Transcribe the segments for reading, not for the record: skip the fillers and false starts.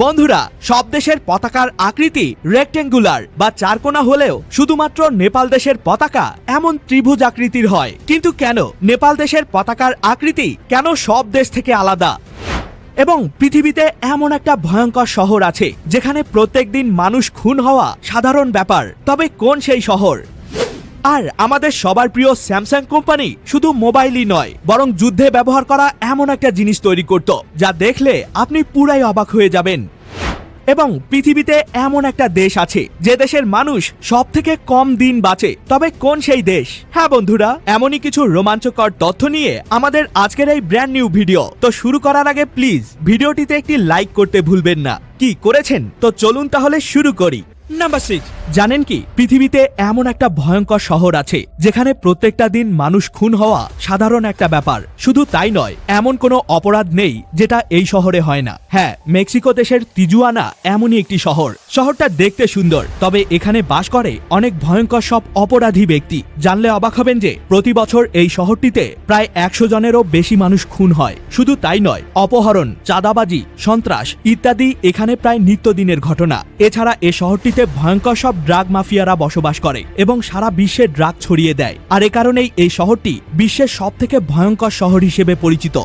বন্ধুরা, সব দেশের পতাকার আকৃতি রেক্টেঙ্গুলার বা চারকোনা হলেও শুধুমাত্র নেপাল দেশের পতাকা এমন ত্রিভুজ আকৃতির হয়। কিন্তু কেন নেপাল দেশের পতাকার আকৃতি কেন সব দেশ থেকে আলাদা? এবং পৃথিবীতে এমন একটা ভয়ঙ্কর শহর আছে যেখানে প্রত্যেকদিন মানুষ খুন হওয়া সাধারণ ব্যাপার। তবে কোন সেই শহর? আর আমাদের সবার প্রিয় স্যামসাং কোম্পানি শুধু মোবাইলই নয়, বরং যুদ্ধে ব্যবহার করা এমন একটা জিনিস তৈরি করত যা দেখলে আপনি পুরাই অবাক হয়ে যাবেন। এবং পৃথিবীতে এমন একটা দেশ আছে যে দেশের মানুষ সব থেকে কম দিন বাঁচে। তবে কোন সেই দেশ? হ্যাঁ বন্ধুরা, এমনই কিছু রোমাঞ্চকর তথ্য নিয়ে আমাদের আজকের এই ব্র্যান্ড নিউ ভিডিও। তো শুরু করার আগে প্লিজ ভিডিওটিতে একটি লাইক করতে ভুলবেন না। কি করেছেন? তো চলুন তাহলে শুরু করি। নাম্বার 6, জানেন কি পৃথিবীতে এমন একটা ভয়ঙ্কর শহর আছে যেখানে প্রত্যেকটা দিন মানুষ খুন হওয়া সাধারণ একটা ব্যাপার। শুধু তাই নয়, এমন কোনো অপরাধ নেই যেটা এই শহরে হয় না। হ্যাঁ, মেক্সিকো দেশের তিজুয়ানা এমনই একটি শহর। শহরটা দেখতে সুন্দর, তবে এখানে বাস করে অনেক ভয়ঙ্কর সব অপরাধী ব্যক্তি। জানলে অবাক হবেন যে প্রতি বছর এই শহরটিতে প্রায় 100 জনেরও বেশি মানুষ খুন হয়। শুধু তাই নয়, অপহরণ, চাঁদাবাজি, সন্ত্রাস ইত্যাদি এখানে প্রায় নিত্যদিনের ঘটনা। এছাড়া এ শহরটিতে ভয়ঙ্কর সব ড্রাগ মাফিয়ারা বসবাস করে এবং সারা বিশ্বে ড্রাগ ছড়িয়ে দেয়। আর এ কারণেই এই শহরটি বিশ্বের সবথেকে ভয়ঙ্কর শহর হিসেবে পরিচিত।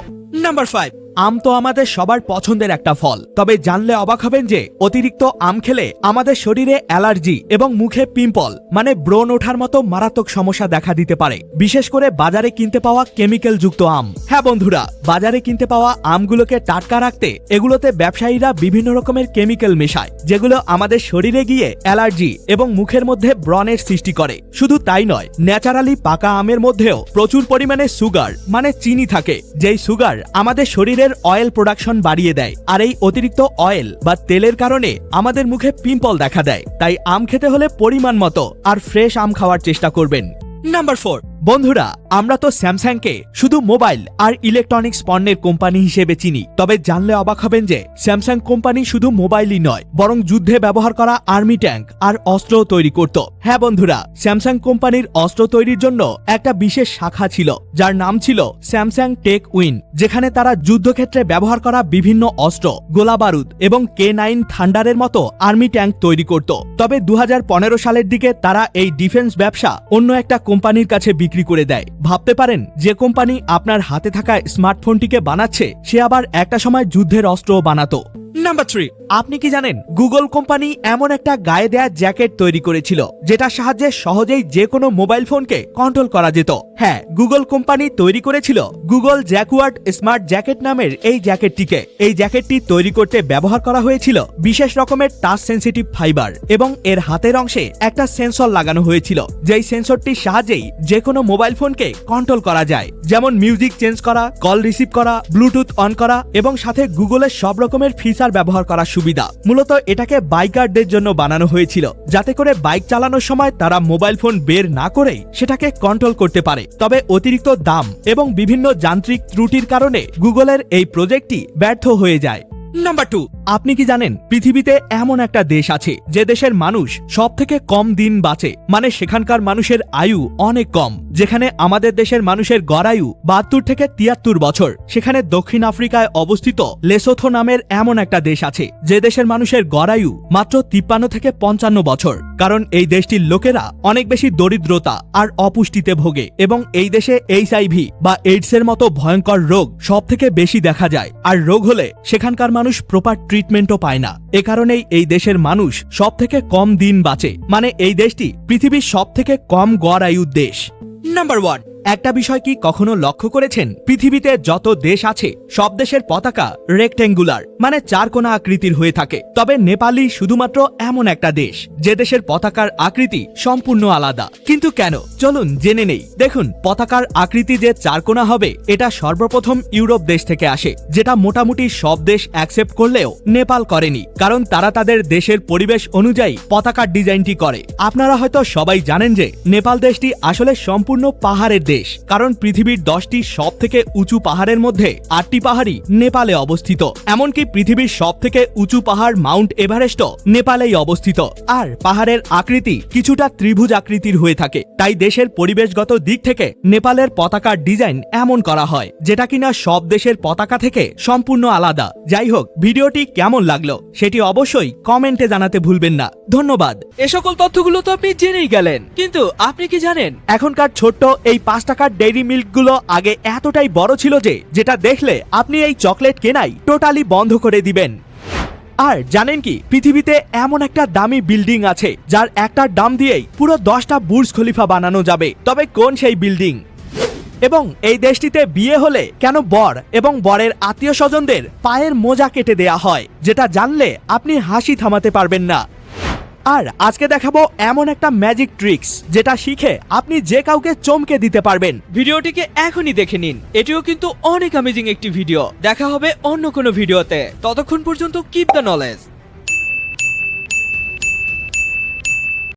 নাম্বার 5, আম তো আমাদের সবার পছন্দের একটা ফল। তবে জানলে অবাক হবেন যে অতিরিক্ত আম খেলে আমাদের শরীরে অ্যালার্জি এবং মুখে পিম্পল মানে ব্রণ ওঠার মতো মারাত্মক সমস্যা দেখা দিতে পারে, বিশেষ করে বাজারে কিনতে পাওয়া কেমিক্যাল যুক্ত আম। হ্যাঁ বন্ধুরা, বাজারে কিনতে পাওয়া আমগুলোকে টাটকা রাখতে এগুলোতে ব্যবসায়ীরা বিভিন্ন রকমের কেমিক্যাল মেশায়, যেগুলো আমাদের শরীরে গিয়ে অ্যালার্জি এবং মুখের মধ্যে ব্রণের সৃষ্টি করে। শুধু তাই নয়, ন্যাচারালি পাকা আমের মধ্যেও প্রচুর পরিমাণে সুগার মানে চিনি থাকে, যেই সুগার আমাদের শরীরের অয়েল প্রোডাকশন বাড়িয়ে দেয়। আর এই অতিরিক্ত অয়েল বা তেলের কারণে আমাদের মুখে পিম্পল দেখা দেয়। তাই আম খেতে হলে পরিমাণ মতো আর ফ্রেশ আম খাওয়ার চেষ্টা করবেন। নাম্বার 4, বন্ধুরা, আমরা তো স্যামসাংকে শুধু মোবাইল আর ইলেকট্রনিক্স পণ্যের কোম্পানি হিসেবে চিনি। তবে জানলে অবাক হবেন যে স্যামসাং কোম্পানি শুধু মোবাইলই নয়, বরং যুদ্ধে ব্যবহার করা আর্মি ট্যাঙ্ক আর অস্ত্রও তৈরি করত। হ্যাঁ বন্ধুরা, স্যামসাং কোম্পানির অস্ত্র তৈরির জন্য একটা বিশেষ শাখা ছিল যার নাম ছিল স্যামসাং টেক উইন, যেখানে তারা যুদ্ধক্ষেত্রে ব্যবহার করা বিভিন্ন অস্ত্র, গোলা বারুদ এবং K9 থান্ডারের মতো আর্মি ট্যাঙ্ক তৈরি করত। তবে 2015 সালের দিকে তারা এই ডিফেন্স ব্যবসা অন্য একটা কোম্পানির কাছে বিক্রি করে দেয়। ভাবতে পারেন, যে কোম্পানি আপনার হাতে থাকা স্মার্টফোনটিকে বানাচ্ছে সে আবার একটা সময় যুদ্ধের অস্ত্রও বানাতো। নাম্বার 3, আপনি কি জানেন গুগল কোম্পানি এমন একটা গায়ে দেয়া জ্যাকেট তৈরি করেছিল যেটার সাহায্যে সহজেই যে কোনো মোবাইল ফোনকে কন্ট্রোল করা যেত। হ্যাঁ, গুগল কোম্পানি তৈরি করেছিল গুগল জ্যাকুয়ার্ড স্মার্ট জ্যাকেট নামের এই জ্যাকেটটিকে। এই জ্যাকেটটি তৈরি করতে ব্যবহার করা হয়েছিল বিশেষ রকমের টাচ সেন্সিটিভ ফাইবার এবং এর হাতের অংশে একটা সেন্সর লাগানো হয়েছিল, যেই সেন্সরটির সাহায্যেই যে কোনো মোবাইল ফোনকে কন্ট্রোল করা যায়, যেমন মিউজিক চেঞ্জ করা, কল রিসিভ করা, ব্লুটুথ অন করা এবং সাথে গুগলের সব রকমের ফিচার ব্যবহার করার সুবিধা। মূলত এটাকে বাইকারদের জন্য বানানো হয়েছিল, যাতে করে বাইক চালানোর সময় তারা মোবাইল ফোন বের না করেই সেটাকে কন্ট্রোল করতে পারে। তবে অতিরিক্ত দাম এবং বিভিন্ন যান্ত্রিক ত্রুটির কারণে গুগলের এই প্রজেক্টটি ব্যর্থ হয়ে যায়। নাম্বার 2, আপনি কি জানেন পৃথিবীতে এমন একটা দেশ আছে যে দেশের মানুষ সব থেকে কম দিন বাঁচে, মানে সেখানকার মানুষের আয়ু অনেক কম। যেখানে আমাদের দেশের মানুষের গড় আয়ু 72 থেকে 73 বছর, সেখানে দক্ষিণ আফ্রিকায় অবস্থিত লেসোথো নামের এমন একটা দেশ আছে যে দেশের মানুষের গড় আয়ু মাত্র 53 থেকে 55 বছর। কারণ এই দেশটির লোকেরা অনেক বেশি দরিদ্রতা আর অপুষ্টিতে ভোগে এবং এই দেশে HIV বা এইডস এর মতো ভয়ঙ্কর রোগ সব থেকে বেশি দেখা যায়। আর রোগ হলে সেখানকার মানুষ প্রপার ট্রিটমেন্টও পায় না। এ কারণেই এই দেশের মানুষ সব থেকে কম দিন বাঁচে, মানে এই দেশটি পৃথিবীর সব থেকে কম গড় আয়ুর দেশ। নাম্বার 1, একটা বিষয় কি কখনো লক্ষ্য করেছেন? পৃথিবীতে যত দেশ আছে সব দেশের পতাকা রেক্টেঙ্গুলার মানে চারকোনা আকৃতির হয়ে থাকে। তবে নেপালই শুধুমাত্র এমন একটা দেশ যে দেশের পতাকার আকৃতি সম্পূর্ণ আলাদা। কিন্তু কেন? চলুন জেনে নেই। দেখুন, পতাকার আকৃতি যে চারকোনা হবে এটা সর্বপ্রথম ইউরোপ দেশ থেকে আসে, যেটা মোটামুটি সব দেশ অ্যাকসেপ্ট করলেও নেপাল করেনি, কারণ তারা তাদের দেশের পরিবেশ অনুযায়ী পতাকার ডিজাইনটি করে। আপনারা হয়তো সবাই জানেন যে নেপাল দেশটি আসলে সম্পূর্ণ পাহাড়ের দেশ, কারণ পৃথিবীর 10টি সব থেকে উঁচু পাহাড়ের মধ্যে 8টি পাহাড়ই নেপালে অবস্থিত। এমনকি পৃথিবীর সব থেকে উঁচু পাহাড় মাউন্ট এভারেস্টও নেপালেই অবস্থিত। আর পাহাড়ের আকৃতি কিছুটা ত্রিভুজ আকৃতির হয়ে থাকে, তাই দেশের পরিবেশগত দিক থেকে নেপালের পতাকার ডিজাইন এমন করা হয়, যেটা কিনা সব দেশের পতাকা থেকে সম্পূর্ণ আলাদা। যাই হোক, ভিডিওটি কেমন লাগলো সেটি অবশ্যই কমেন্টে জানাতে ভুলবেন না। ধন্যবাদ। এ সকল তথ্যগুলো তো আপনি জেনেই গেলেন, কিন্তু আপনি কি জানেন এখনকার ছোট্ট এই 5 টাকার ডেইরি মিল্কগুলো আগে এতটাই বড় ছিল যে যেটা দেখলে আপনি এই চকলেট কেনাই টোটালি বন্ধ করে দিবেন। আর জানেন কি, পৃথিবীতে এমন একটা দামি বিল্ডিং আছে যার একটা দাম দিয়েই পুরো 10টা বুর্জ খলিফা বানানো যাবে। তবে কোন সেই বিল্ডিং? এবং এই দেশটিতে বিয়ে হলে কেন বর এবং বরের আত্মীয় স্বজনদের পায়ের মোজা কেটে দেয়া হয়, যেটা জানলে আপনি হাসি থামাতে পারবেন না। আর আজকে দেখাবো এমন একটা ম্যাজিক ট্রিক্স যেটা শিখে আপনি যে কাউকে চমকে দিতে পারবেন। ভিডিওটিকে এখনই দেখে নিন, এটিও কিন্তু অনেক অ্যামেজিং একটি ভিডিও। দেখা হবে অন্য কোনো ভিডিওতে, ততক্ষণ পর্যন্ত কিপ দ্য নলেজ।